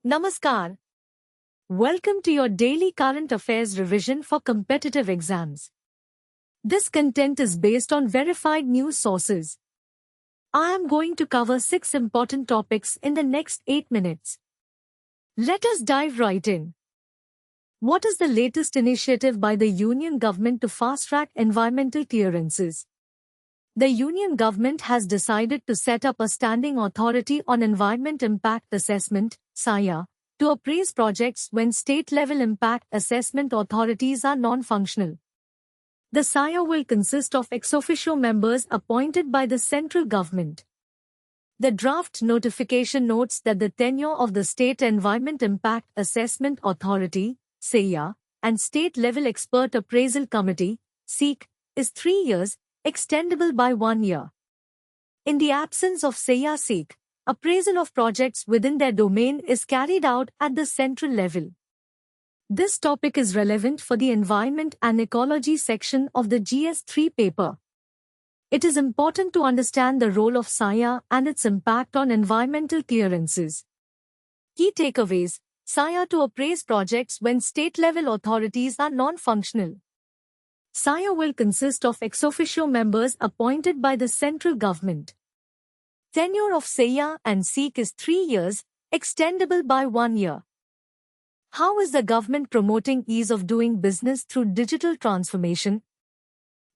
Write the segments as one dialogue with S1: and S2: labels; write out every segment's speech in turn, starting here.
S1: Namaskar. Welcome to your daily current affairs revision for competitive exams. This content is based on verified news sources. I am going to cover 6 important topics in the next 8 minutes. Let us dive right in. What is the latest initiative by the Union Government to fast-track environmental clearances? The Union Government has decided to set up a Standing Authority on Environment Impact Assessment, SAIA, to appraise projects when state-level impact assessment authorities are non-functional. The SAIA will consist of ex officio members appointed by the central government. The draft notification notes that the tenure of the State Environment Impact Assessment Authority, SEIA, and State-Level Expert Appraisal Committee, SEEC, is 3 years, extendable by 1 year. In the absence of SEIA-SEEC, appraisal of projects within their domain is carried out at the central level. This topic is relevant for the Environment and Ecology section of the GS3 paper. It is important to understand the role of SAIA and its impact on environmental clearances. Key takeaways: SAIA to appraise projects when state-level authorities are non-functional. SAIA will consist of ex officio members appointed by the central government. Tenure of SEIA and SEEC is 3 years, extendable by 1 year. How is the government promoting ease of doing business through digital transformation?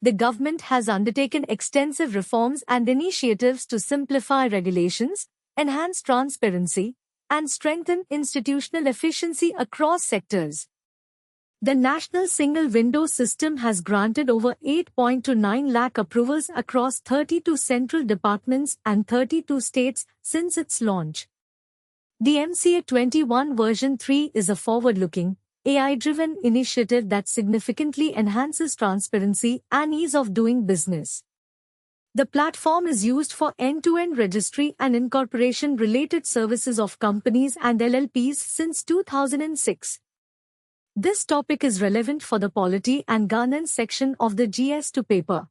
S1: The government has undertaken extensive reforms and initiatives to simplify regulations, enhance transparency, and strengthen institutional efficiency across sectors. The National Single Window System has granted over 8.29 lakh approvals across 32 central departments and 32 states since its launch. The MCA 21 version 3 is a forward-looking, AI-driven initiative that significantly enhances transparency and ease of doing business. The platform is used for end-to-end registry and incorporation-related services of companies and LLPs since 2006. This topic is relevant for the Polity and Governance section of the GS2 paper.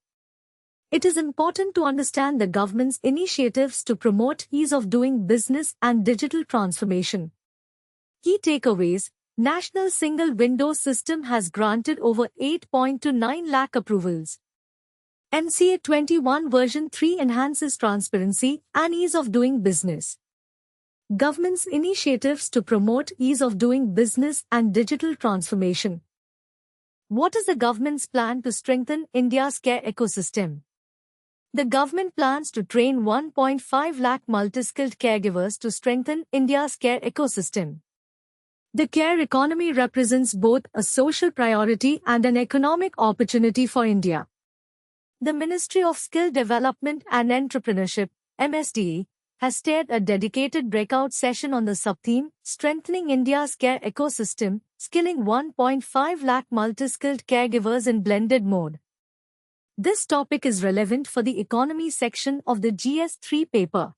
S1: It is important to understand the government's initiatives to promote ease of doing business and digital transformation. Key takeaways: National Single Window System has granted over 8.29 lakh approvals. MCA 21 version 3 enhances transparency and ease of doing business. Government's initiatives to promote ease of doing business and digital transformation. What is the government's plan to strengthen India's care ecosystem? The government plans to train 1.5 lakh multi-skilled caregivers to strengthen India's care ecosystem. The care economy represents both a social priority and an economic opportunity for India. The Ministry of Skill Development and Entrepreneurship, MSDE, has steered a dedicated breakout session on the sub-theme, Strengthening India's Care Ecosystem, Skilling 1.5 lakh multi-skilled caregivers in blended mode. This topic is relevant for the economy section of the GS3 paper.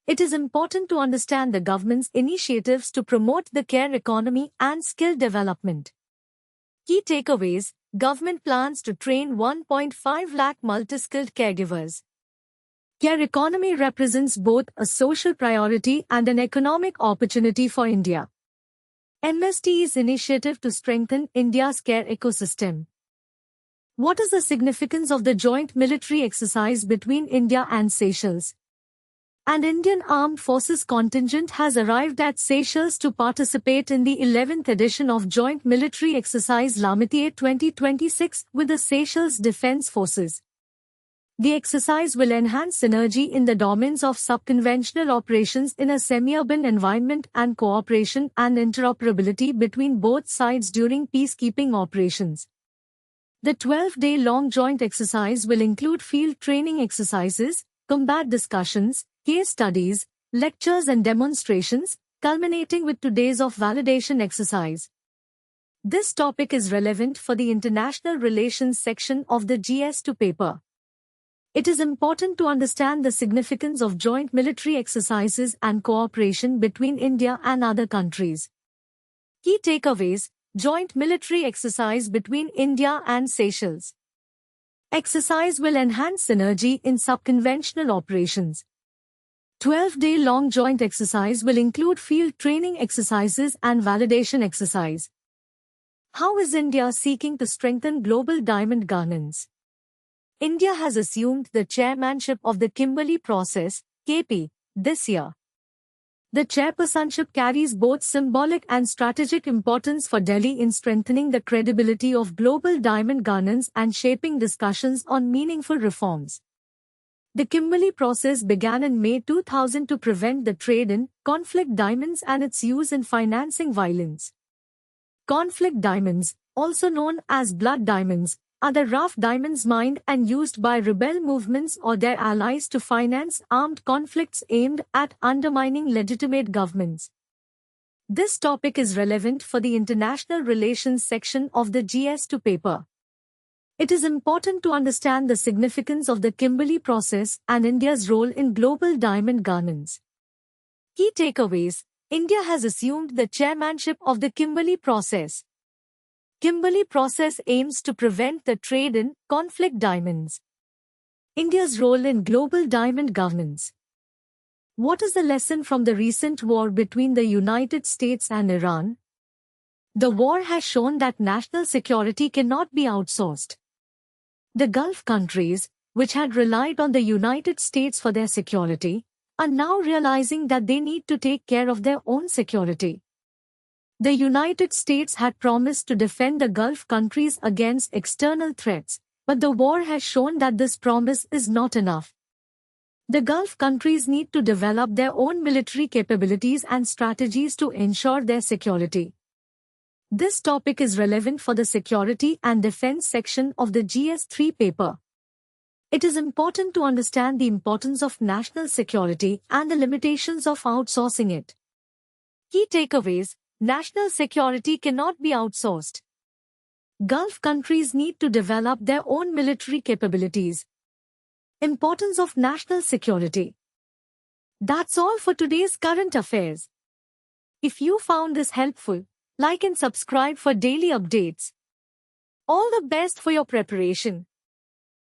S1: It is important to understand the government's initiatives to promote the care economy and skill development. Key takeaways: Government plans to train 1.5 lakh multi-skilled caregivers. Care economy represents both a social priority and an economic opportunity for India. MSDE's initiative to strengthen India's care ecosystem. What is the significance of the joint military exercise between India and Seychelles? An Indian Armed Forces contingent has arrived at Seychelles to participate in the 11th edition of Joint Military Exercise L'Amitié 2026 with the Seychelles Defence Forces. The exercise will enhance synergy in the domains of subconventional operations in a semi-urban environment and cooperation and interoperability between both sides during peacekeeping operations. The 12-day-long joint exercise will include field training exercises, combat discussions, case studies, lectures and demonstrations, culminating with 2 days of validation exercise. This topic is relevant for the International Relations section of the GS2 paper. It is important to understand the significance of joint military exercises and cooperation between India and other countries. Key takeaways: Joint military exercise between India and Seychelles. Exercise will enhance synergy in subconventional operations. 12-day-long joint exercise will include field training exercises and validation exercise. How is India seeking to strengthen global diamond governance? India has assumed the chairmanship of the Kimberley process, KP, this year. The chairpersonship carries both symbolic and strategic importance for Delhi in strengthening the credibility of global diamond governance and shaping discussions on meaningful reforms. The Kimberley process began in May 2000 to prevent the trade in conflict diamonds and its use in financing violence. Conflict diamonds, also known as blood diamonds, are the rough diamonds mined and used by rebel movements or their allies to finance armed conflicts aimed at undermining legitimate governments. This topic is relevant for the international relations section of the GS2 paper. It is important to understand the significance of the Kimberley process and India's role in global diamond governance. Key takeaways: India has assumed the chairmanship of the Kimberley process. Kimberley process aims to prevent the trade in conflict diamonds. India's role in global diamond governance. What is the lesson from the recent war between the United States and Iran? The war has shown that national security cannot be outsourced. The Gulf countries, which had relied on the United States for their security, are now realizing that they need to take care of their own security. The United States had promised to defend the Gulf countries against external threats, but the war has shown that this promise is not enough. The Gulf countries need to develop their own military capabilities and strategies to ensure their security. This topic is relevant for the security and defense section of the GS3 paper. It is important to understand the importance of national security and the limitations of outsourcing it. Key takeaways: national security cannot be outsourced. Gulf countries need to develop their own military capabilities. Importance of national security. That's all for today's current affairs. If you found this helpful, like and subscribe for daily updates. All the best for your preparation.